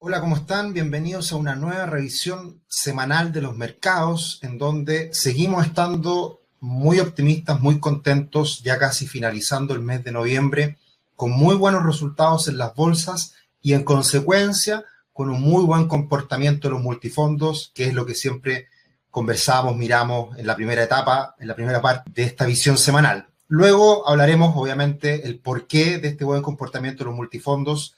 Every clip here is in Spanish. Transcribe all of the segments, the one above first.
Hola, ¿cómo están? Bienvenidos a una nueva revisión semanal de los mercados, en donde seguimos estando muy optimistas, muy contentos, ya casi finalizando el mes de noviembre, con muy buenos resultados en las bolsas y en consecuencia con un muy buen comportamiento de los multifondos, que es lo que siempre conversamos, miramos en la primera etapa, en la primera parte de esta visión semanal. Luego hablaremos, obviamente, el porqué de este buen comportamiento de los multifondos,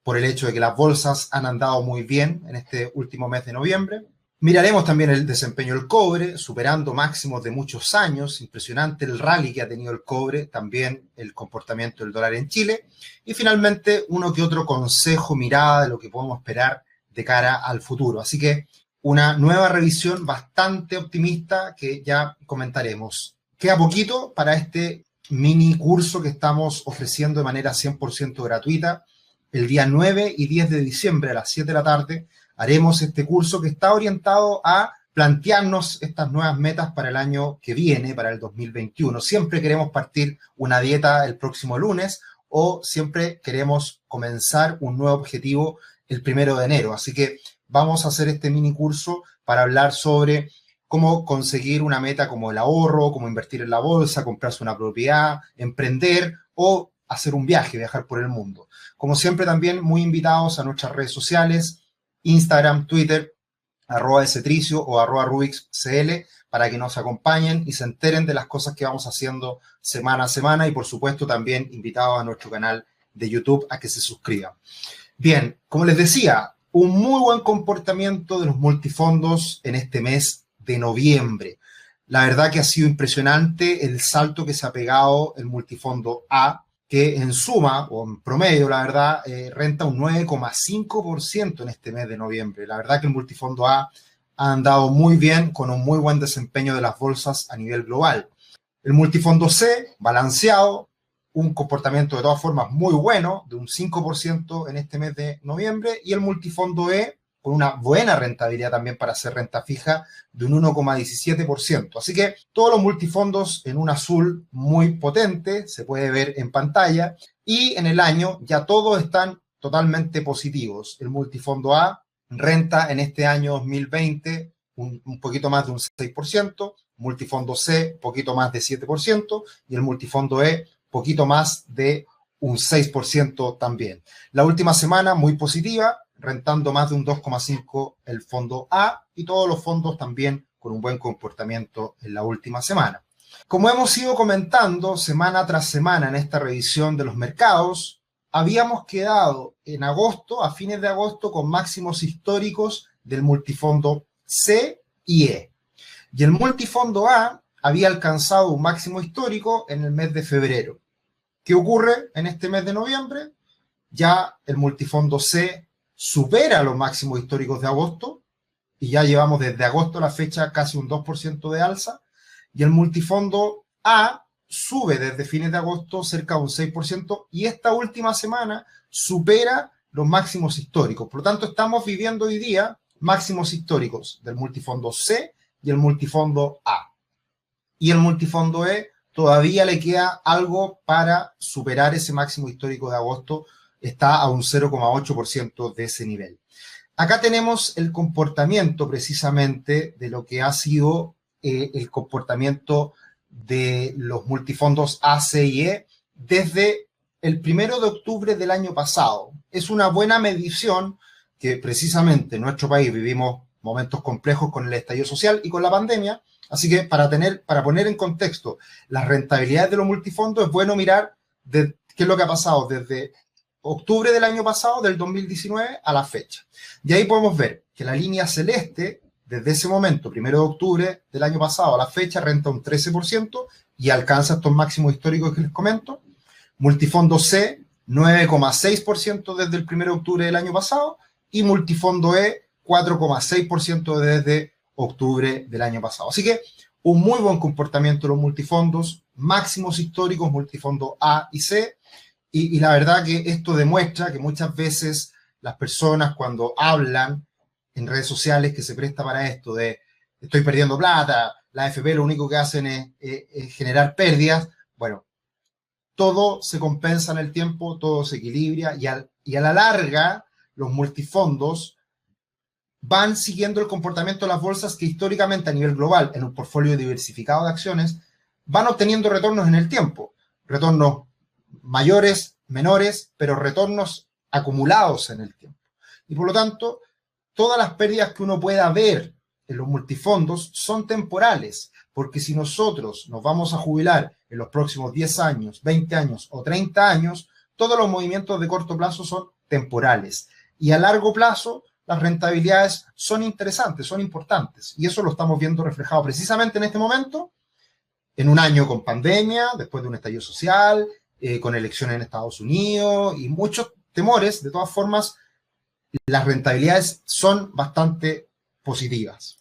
por el hecho de que las bolsas han andado muy bien en este último mes de noviembre. Miraremos también el desempeño del cobre, superando máximos de muchos años. Impresionante el rally que ha tenido el cobre, también el comportamiento del dólar en Chile. Y finalmente, uno que otro consejo, mirada de lo que podemos esperar de cara al futuro. Así que una nueva revisión bastante optimista que ya comentaremos. Queda poquito para este mini curso que estamos ofreciendo de manera 100% gratuita. El día 9 y 10 de diciembre a las 7 de la tarde haremos este curso que está orientado a plantearnos estas nuevas metas para el año que viene, para el 2021. Siempre queremos partir una dieta el próximo lunes o siempre queremos comenzar un nuevo objetivo el 1 de enero. Así que vamos a hacer este mini curso para hablar sobre cómo conseguir una meta como el ahorro, cómo invertir en la bolsa, comprarse una propiedad, emprender o hacer un viaje, viajar por el mundo. Como siempre, también muy invitados a nuestras redes sociales, Instagram, Twitter, @cetricio o @rubixcl, para que nos acompañen y se enteren de las cosas que vamos haciendo semana a semana, y por supuesto también invitados a nuestro canal de YouTube a que se suscriban. Bien, como les decía, un muy buen comportamiento de los multifondos en este mes de noviembre. La verdad que ha sido impresionante el salto que se ha pegado el multifondo A, que en suma, o en promedio, la verdad, renta un 9,5% en este mes de noviembre. La verdad que el multifondo A ha andado muy bien, con un muy buen desempeño de las bolsas a nivel global. El multifondo C, balanceado, un comportamiento de todas formas muy bueno, de un 5% en este mes de noviembre, y el multifondo E, con una buena rentabilidad también para hacer renta fija, de un 1,17%. Así que todos los multifondos en un azul muy potente, se puede ver en pantalla, y en el año ya todos están totalmente positivos. El multifondo A renta en este año 2020 un poquito más de un 6%, multifondo C poquito más de 7%, y el multifondo E poquito más de un 6% también. La última semana muy positiva, rentando más de un 2,5% el fondo A, y todos los fondos también con un buen comportamiento en la última semana. Como hemos ido comentando semana tras semana en esta revisión de los mercados, habíamos quedado en agosto, a fines de agosto, con máximos históricos del multifondo C y E. Y el multifondo A había alcanzado un máximo histórico en el mes de febrero. ¿Qué ocurre en este mes de noviembre? Ya el multifondo C supera los máximos históricos de agosto, y ya llevamos desde agosto a la fecha casi un 2% de alza, y el multifondo A sube desde fines de agosto cerca de un 6%, y esta última semana supera los máximos históricos. Por lo tanto, estamos viviendo hoy día máximos históricos del multifondo C y el multifondo A. Y el multifondo E todavía le queda algo para superar ese máximo histórico de agosto, está a un 0,8% de ese nivel. Acá tenemos el comportamiento precisamente de lo que ha sido el comportamiento de los multifondos A, C y E desde el 1 de octubre del año pasado. Es una buena medición que precisamente en nuestro país vivimos momentos complejos con el estallido social y con la pandemia, así que para poner en contexto las rentabilidades de los multifondos, es bueno mirar qué es lo que ha pasado desde octubre del año pasado, del 2019, a la fecha. Y ahí podemos ver que la línea celeste, desde ese momento, 1 de octubre del año pasado a la fecha, renta un 13% y alcanza estos máximos históricos que les comento. Multifondo C, 9,6% desde el 1 de octubre del año pasado, y multifondo E, 4,6% desde octubre del año pasado. Así que un muy buen comportamiento de los multifondos, máximos históricos, multifondo A y C, y la verdad que esto demuestra que muchas veces las personas, cuando hablan en redes sociales, que se presta para esto de estoy perdiendo plata, la AFP lo único que hacen es generar pérdidas. Bueno, todo se compensa en el tiempo, todo se equilibra, y a la larga los multifondos van siguiendo el comportamiento de las bolsas que históricamente a nivel global, en un portfolio diversificado de acciones, van obteniendo retornos en el tiempo. Retornos mayores, menores, pero retornos acumulados en el tiempo. Y por lo tanto, todas las pérdidas que uno pueda ver en los multifondos son temporales, porque si nosotros nos vamos a jubilar en los próximos 10 años, 20 años o 30 años, todos los movimientos de corto plazo son temporales. Y a largo plazo, las rentabilidades son interesantes, son importantes. Y eso lo estamos viendo reflejado precisamente en este momento, en un año con pandemia, después de un estallido social, con elecciones en Estados Unidos y muchos temores. De todas formas, las rentabilidades son bastante positivas.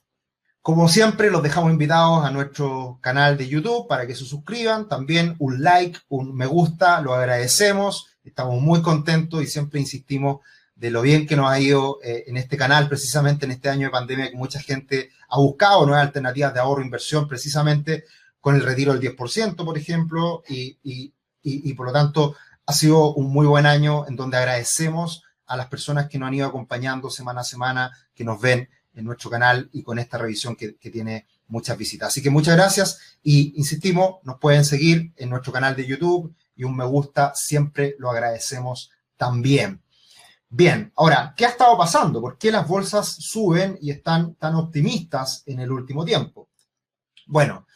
Como siempre, los dejamos invitados a nuestro canal de YouTube para que se suscriban. También un like, un me gusta, lo agradecemos. Estamos muy contentos y siempre insistimos de lo bien que nos ha ido en este canal, precisamente en este año de pandemia, que mucha gente ha buscado nuevas alternativas de ahorro e inversión, precisamente con el retiro del 10%, por ejemplo, y por lo tanto ha sido un muy buen año en donde agradecemos a las personas que nos han ido acompañando semana a semana, que nos ven en nuestro canal y con esta revisión que tiene muchas visitas. Así que muchas gracias y insistimos, nos pueden seguir en nuestro canal de YouTube y un me gusta siempre lo agradecemos también. Bien, ahora, ¿qué ha estado pasando? ¿Por qué las bolsas suben y están tan optimistas en el último tiempo? Bueno,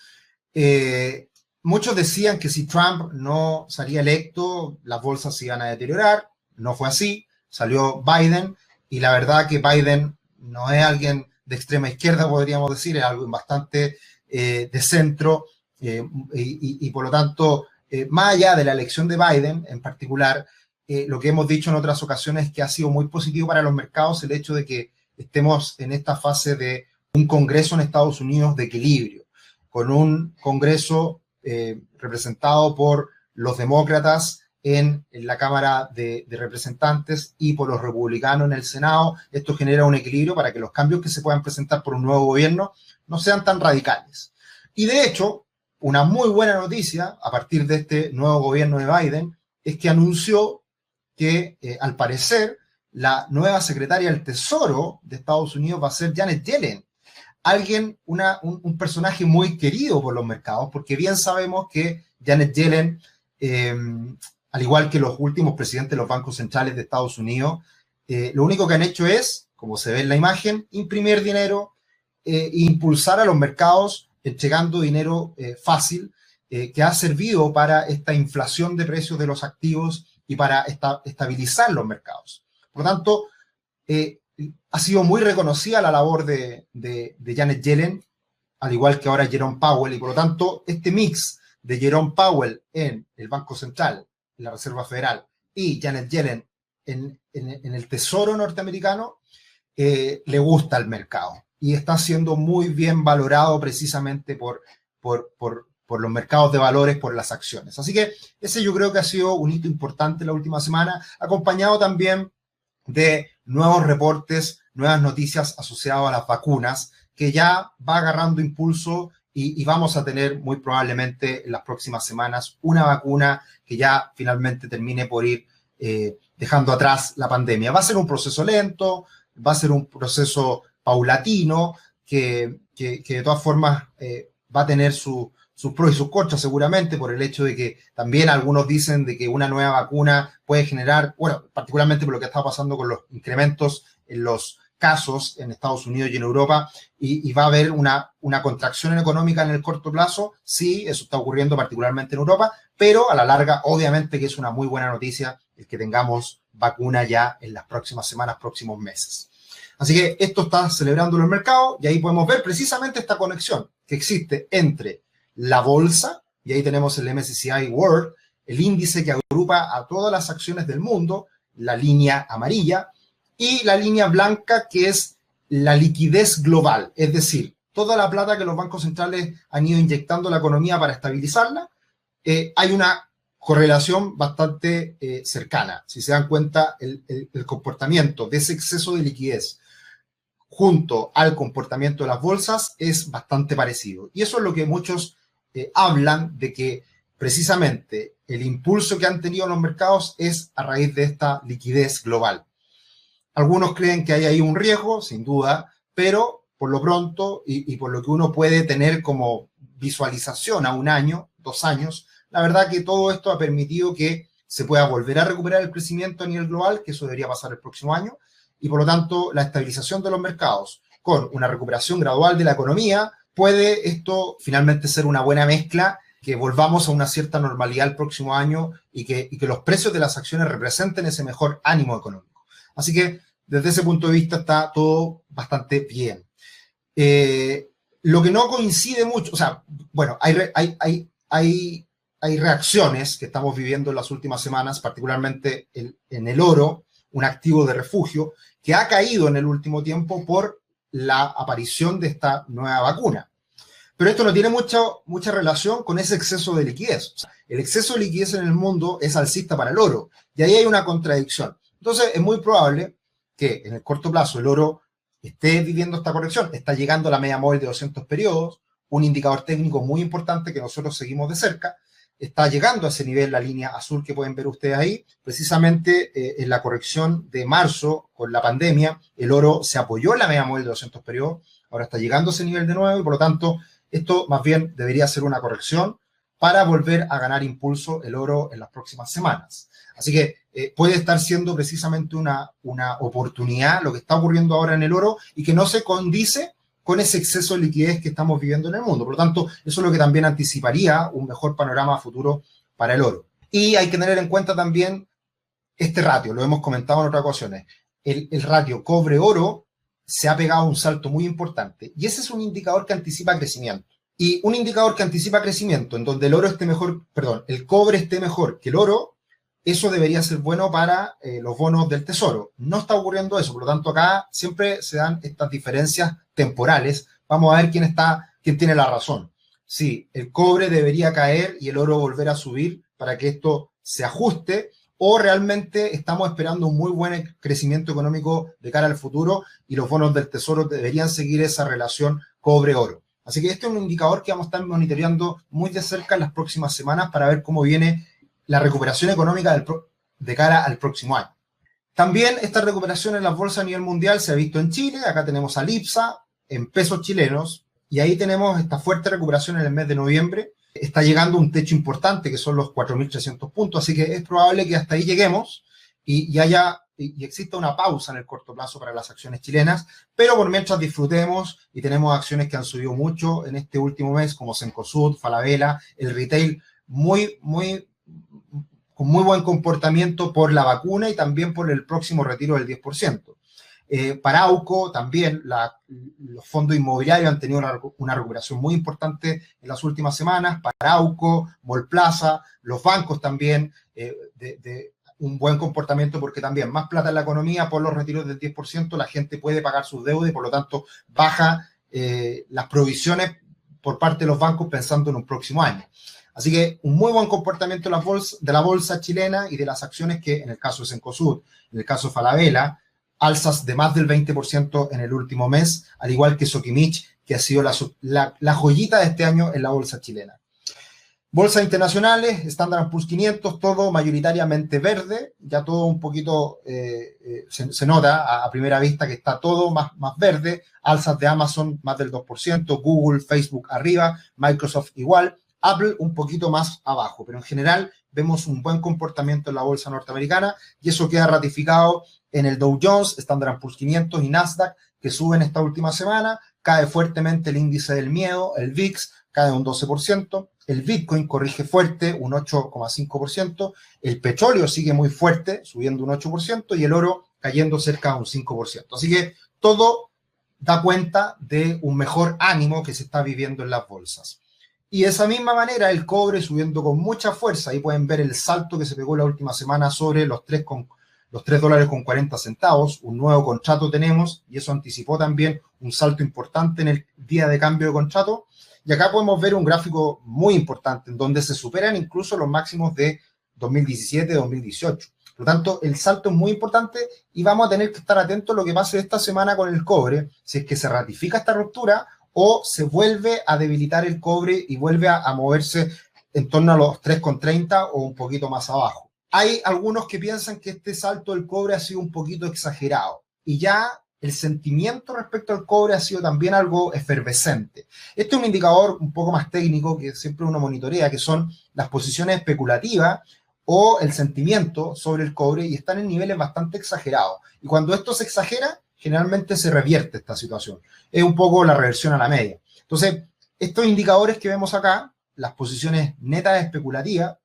muchos decían que si Trump no salía electo, las bolsas se iban a deteriorar. No fue así. Salió Biden y la verdad que Biden no es alguien de extrema izquierda, podríamos decir, es algo bastante de centro y por lo tanto, más allá de la elección de Biden en particular, lo que hemos dicho en otras ocasiones es que ha sido muy positivo para los mercados el hecho de que estemos en esta fase de un Congreso en Estados Unidos de equilibrio, con un Congreso representado por los demócratas en la Cámara de Representantes y por los republicanos en el Senado. Esto genera un equilibrio para que los cambios que se puedan presentar por un nuevo gobierno no sean tan radicales. Y de hecho, una muy buena noticia a partir de este nuevo gobierno de Biden es que anunció que al parecer la nueva secretaria del Tesoro de Estados Unidos va a ser Janet Yellen. Un personaje muy querido por los mercados, porque bien sabemos que Janet Yellen, al igual que los últimos presidentes de los bancos centrales de Estados Unidos, lo único que han hecho es, como se ve en la imagen, imprimir dinero e impulsar a los mercados entregando dinero fácil, que ha servido para esta inflación de precios de los activos y para estabilizar los mercados. Por lo tanto, ha sido muy reconocida la labor de Janet Yellen, al igual que ahora Jerome Powell, y por lo tanto, este mix de Jerome Powell en el Banco Central, en la Reserva Federal, y Janet Yellen en el Tesoro norteamericano, le gusta al mercado y está siendo muy bien valorado precisamente por los mercados de valores, por las acciones. Así que ese yo creo que ha sido un hito importante la última semana, acompañado también de nuevos reportes, nuevas noticias asociadas a las vacunas, que ya va agarrando impulso y vamos a tener muy probablemente en las próximas semanas una vacuna que ya finalmente termine por ir dejando atrás la pandemia. Va a ser un proceso lento, va a ser un proceso paulatino que de todas formas va a tener sus pros y sus contras seguramente, por el hecho de que también algunos dicen de que una nueva vacuna puede generar, bueno, particularmente por lo que está pasando con los incrementos en los casos en Estados Unidos y en Europa, y va a haber una contracción económica en el corto plazo. Sí, eso está ocurriendo particularmente en Europa, pero a la larga, obviamente que es una muy buena noticia el que tengamos vacuna ya en las próximas semanas, próximos meses. Así que esto está celebrando el mercado y ahí podemos ver precisamente esta conexión que existe entre la bolsa, y ahí tenemos el MSCI World, el índice que agrupa a todas las acciones del mundo, la línea amarilla, y la línea blanca, que es la liquidez global, es decir, toda la plata que los bancos centrales han ido inyectando a la economía para estabilizarla. Hay una correlación bastante cercana. Si se dan cuenta, el comportamiento de ese exceso de liquidez junto al comportamiento de las bolsas es bastante parecido. Y eso es lo que muchos hablan de que precisamente el impulso que han tenido los mercados es a raíz de esta liquidez global. Algunos creen que hay ahí un riesgo, sin duda, pero por lo pronto y por lo que uno puede tener como visualización a un año, 2 años, la verdad que todo esto ha permitido que se pueda volver a recuperar el crecimiento a nivel global, que eso debería pasar el próximo año, y por lo tanto la estabilización de los mercados con una recuperación gradual de la economía, puede esto finalmente ser una buena mezcla, que volvamos a una cierta normalidad el próximo año y que los precios de las acciones representen ese mejor ánimo económico. Así que desde ese punto de vista está todo bastante bien. Lo que no coincide mucho, o sea, bueno, hay reacciones que estamos viviendo en las últimas semanas, particularmente en el oro, un activo de refugio, que ha caído en el último tiempo por la aparición de esta nueva vacuna. Pero esto no tiene mucha relación con ese exceso de liquidez. O sea, el exceso de liquidez en el mundo es alcista para el oro, y ahí hay una contradicción. Entonces, es muy probable que en el corto plazo el oro esté viviendo esta corrección, está llegando a la media móvil de 200 periodos, un indicador técnico muy importante que nosotros seguimos de cerca, está llegando a ese nivel, la línea azul que pueden ver ustedes ahí, precisamente en la corrección de marzo con la pandemia, el oro se apoyó en la media móvil de 200 periodos, ahora está llegando a ese nivel de nuevo y por lo tanto esto más bien debería ser una corrección para volver a ganar impulso el oro en las próximas semanas. Así que puede estar siendo precisamente una oportunidad lo que está ocurriendo ahora en el oro y que no se condice con ese exceso de liquidez que estamos viviendo en el mundo. Por lo tanto, eso es lo que también anticiparía un mejor panorama futuro para el oro. Y hay que tener en cuenta también este ratio, lo hemos comentado en otras ocasiones. El ratio cobre-oro se ha pegado un salto muy importante y ese es un indicador que anticipa crecimiento. Y un indicador que anticipa crecimiento en donde el oro esté mejor, perdón, el cobre esté mejor que el oro, eso debería ser bueno para los bonos del tesoro. No está ocurriendo eso, por lo tanto acá siempre se dan estas diferencias temporales. Vamos a ver quién tiene la razón. Sí, el cobre debería caer y el oro volver a subir para que esto se ajuste, o realmente estamos esperando un muy buen crecimiento económico de cara al futuro y los bonos del tesoro deberían seguir esa relación cobre-oro. Así que este es un indicador que vamos a estar monitoreando muy de cerca en las próximas semanas para ver cómo viene la recuperación económica de cara al próximo año. También esta recuperación en las bolsas a nivel mundial se ha visto en Chile. Acá tenemos al IPSA en pesos chilenos y ahí tenemos esta fuerte recuperación en el mes de noviembre. Está llegando un techo importante que son los 4.300 puntos, así que es probable que hasta ahí lleguemos y exista una pausa en el corto plazo para las acciones chilenas, pero por mientras disfrutemos y tenemos acciones que han subido mucho en este último mes como Cencosud, Falabella, el retail con muy buen comportamiento por la vacuna y también por el próximo retiro del 10%. Parauco también, los fondos inmobiliarios han tenido una recuperación muy importante en las últimas semanas. Parauco, Mallplaza, los bancos también, de un buen comportamiento porque también más plata en la economía por los retiros del 10%, la gente puede pagar sus deudas y por lo tanto baja las provisiones por parte de los bancos pensando en un próximo año. Así que un muy buen comportamiento de la bolsa chilena y de las acciones que en el caso de Cencosud, en el caso de Falabella, alzas de más del 20% en el último mes, al igual que Sokimich, que ha sido la joyita de este año en la bolsa chilena. Bolsas internacionales, Standard & Poor's 500, todo mayoritariamente verde, ya todo un poquito se nota a primera vista que está todo más verde, alzas de Amazon más del 2%, Google, Facebook arriba, Microsoft igual, Apple un poquito más abajo, pero en general vemos un buen comportamiento en la bolsa norteamericana y eso queda ratificado en el Dow Jones, Standard & Poor's 500 y Nasdaq, que suben esta última semana. Cae fuertemente el índice del miedo, el VIX, cae un 12%. El Bitcoin corrige fuerte, un 8,5%. El petróleo sigue muy fuerte, subiendo un 8%. Y el oro cayendo cerca de un 5%. Así que todo da cuenta de un mejor ánimo que se está viviendo en las bolsas. Y de esa misma manera, el cobre subiendo con mucha fuerza. Ahí pueden ver el salto que se pegó la última semana sobre los $3.40. Un nuevo contrato tenemos y eso anticipó también un salto importante en el día de cambio de contrato. Y acá podemos ver un gráfico muy importante en donde se superan incluso los máximos de 2017-2018. Por lo tanto, el salto es muy importante y vamos a tener que estar atentos a lo que pase esta semana con el cobre, si es que se ratifica esta ruptura o se vuelve a debilitar el cobre y vuelve a moverse en torno a los 3,30 o un poquito más abajo. Hay algunos que piensan que este salto del cobre ha sido un poquito exagerado. y ya el sentimiento respecto al cobre ha sido también algo efervescente. Este es un indicador un poco más técnico que siempre uno monitorea, que son las posiciones especulativas o el sentimiento sobre el cobre, y están en niveles bastante exagerados. Y cuando esto se exagera, generalmente se revierte esta situación. Es un poco la reversión a la media. Entonces, estos indicadores que vemos acá, las posiciones netas especulativas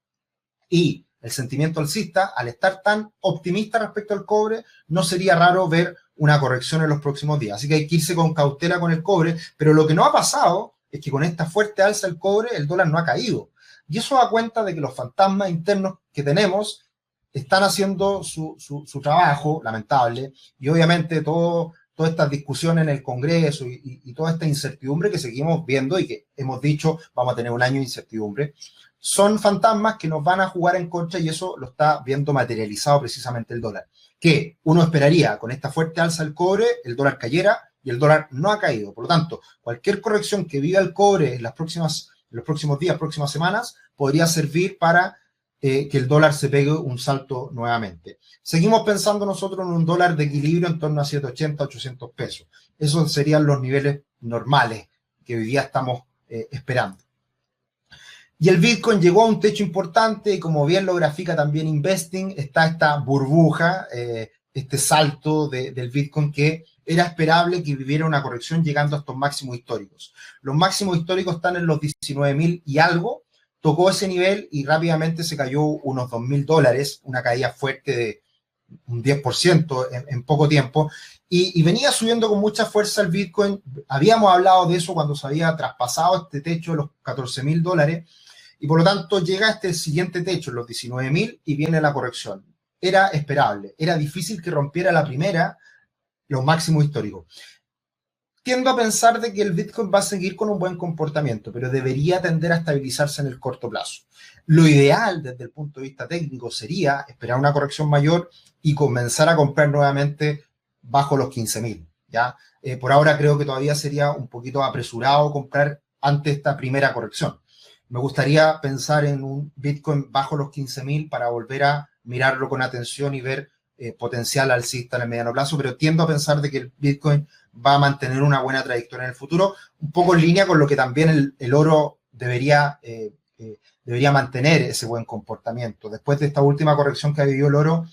y el sentimiento alcista, al estar tan optimista respecto al cobre, no sería raro ver una corrección en los próximos días. Así que hay que irse con cautela con el cobre, pero lo que no ha pasado es que con esta fuerte alza del cobre, el dólar no ha caído. Y eso da cuenta de que los fantasmas internos que tenemos están haciendo su trabajo, lamentable, y obviamente todas estas discusiones en el Congreso y toda esta incertidumbre que seguimos viendo y que hemos dicho vamos a tener un año de incertidumbre, son fantasmas que nos van a jugar en contra, y eso lo está viendo materializado precisamente el dólar. Que uno esperaría con esta fuerte alza del cobre, el dólar cayera, y el dólar no ha caído. Por lo tanto, cualquier corrección que viva el cobre en los próximos días, próximas semanas, podría servir para que el dólar se pegue un salto nuevamente. Seguimos pensando nosotros en un dólar de equilibrio en torno a 780, 800 pesos. Esos serían los niveles normales que hoy día estamos esperando. Y el Bitcoin llegó a un techo importante, y como bien lo grafica también Investing, está esta burbuja, este salto del Bitcoin, que era esperable que viviera una corrección llegando a estos máximos históricos. Los máximos históricos están en los 19.000 y algo, tocó ese nivel y rápidamente se cayó unos $2.000, una caída fuerte de un 10% en poco tiempo, y venía subiendo con mucha fuerza el Bitcoin. Habíamos hablado de eso cuando se había traspasado este techo de los $14.000, y por lo tanto llega a este siguiente techo, los 19.000, y viene la corrección. Era esperable, era difícil que rompiera la primera los máximos históricos. Tiendo a pensar de que el Bitcoin va a seguir con un buen comportamiento, pero debería tender a estabilizarse en el corto plazo. Lo ideal desde el punto de vista técnico sería esperar una corrección mayor y comenzar a comprar nuevamente bajo los 15.000, ¿ya? Por ahora creo que todavía sería un poquito apresurado comprar ante esta primera corrección. Me gustaría pensar en un Bitcoin bajo los 15.000 para volver a mirarlo con atención y ver potencial alcista en el mediano plazo, pero tiendo a pensar de que el Bitcoin va a mantener una buena trayectoria en el futuro, un poco en línea con lo que también el oro debería mantener ese buen comportamiento. Después de esta última corrección que ha vivido el oro,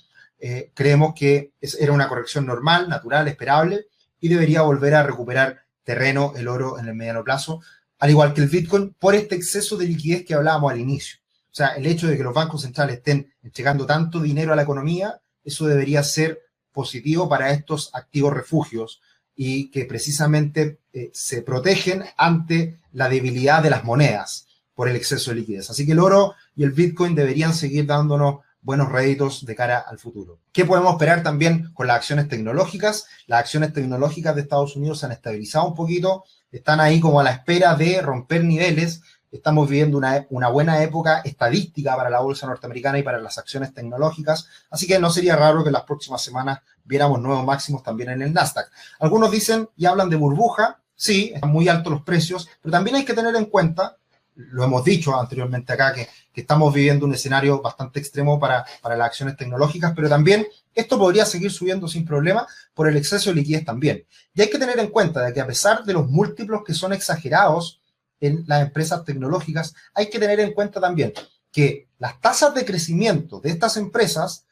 creemos que era una corrección normal, natural, esperable, y debería volver a recuperar terreno el oro en el mediano plazo, al igual que el Bitcoin, por este exceso de liquidez que hablábamos al inicio. O sea, el hecho de que los bancos centrales estén entregando tanto dinero a la economía, eso debería ser positivo para estos activos refugios, y que precisamente se protegen ante la debilidad de las monedas por el exceso de liquidez. Así que el oro y el Bitcoin deberían seguir dándonos buenos réditos de cara al futuro. ¿Qué podemos esperar también con las acciones tecnológicas? Las acciones tecnológicas de Estados Unidos se han estabilizado un poquito, están ahí como a la espera de romper niveles. Estamos viviendo una buena época estadística para la bolsa norteamericana y para las acciones tecnológicas, así que no sería raro que en las próximas semanas viéramos nuevos máximos también en el Nasdaq. Algunos dicen y hablan de burbuja, sí, están muy altos los precios, pero también hay que tener en cuenta, lo hemos dicho anteriormente acá, que estamos viviendo un escenario bastante extremo para las acciones tecnológicas, pero también esto podría seguir subiendo sin problema por el exceso de liquidez también. Y hay que tener en cuenta de que a pesar de los múltiplos que son exagerados en las empresas tecnológicas, hay que tener en cuenta también que las tasas de crecimiento de estas empresas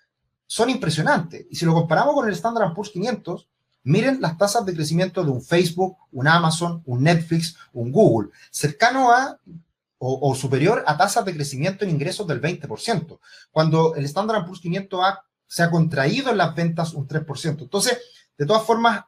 son impresionantes. Y si lo comparamos con el Standard & Poor's 500, miren las tasas de crecimiento de un Facebook, un Amazon, un Netflix, un Google, cercano a o superior a tasas de crecimiento en ingresos del 20%, cuando el Standard & Poor's 500 se ha contraído en las ventas un 3%. Entonces, de todas formas,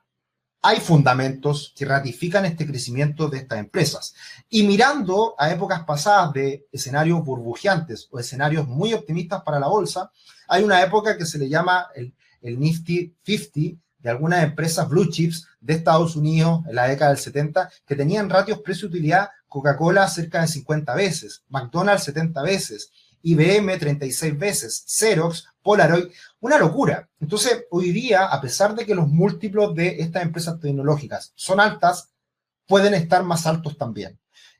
hay fundamentos que ratifican este crecimiento de estas empresas. Y mirando a épocas pasadas de escenarios burbujeantes o escenarios muy optimistas para la bolsa, hay una época que se le llama el Nifty 50 de algunas empresas blue chips de Estados Unidos en la década del 70 que tenían ratios precio-utilidad: Coca-Cola cerca de 50 veces, McDonald's 70 veces, IBM 36 veces, Xerox, Polaroid, una locura. Entonces, hoy día, a pesar de que los múltiplos de estas empresas tecnológicas son altas, pueden estar más altos también.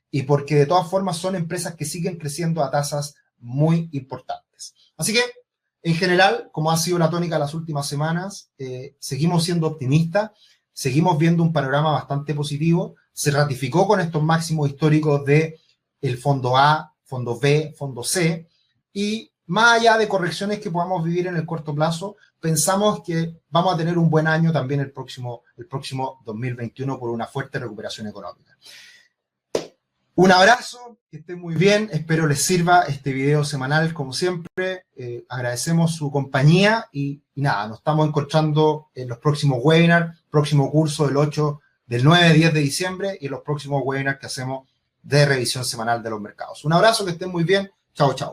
Y porque de todas formas son empresas que siguen creciendo a tasas muy importantes. Así que En general, como ha sido la tónica de las últimas semanas, seguimos siendo optimistas, seguimos viendo un panorama bastante positivo. Se ratificó con estos máximos históricos de el fondo A, fondo B, fondo C, y más allá de correcciones que podamos vivir en el corto plazo, pensamos que vamos a tener un buen año también el próximo 2021 por una fuerte recuperación económica. Un abrazo, que estén muy bien, espero les sirva este video semanal como siempre, agradecemos su compañía y nada, nos estamos encontrando en los próximos webinars, próximo curso del 9-10 de diciembre y en los próximos webinars que hacemos de revisión semanal de los mercados. Un abrazo, que estén muy bien, chao, chao.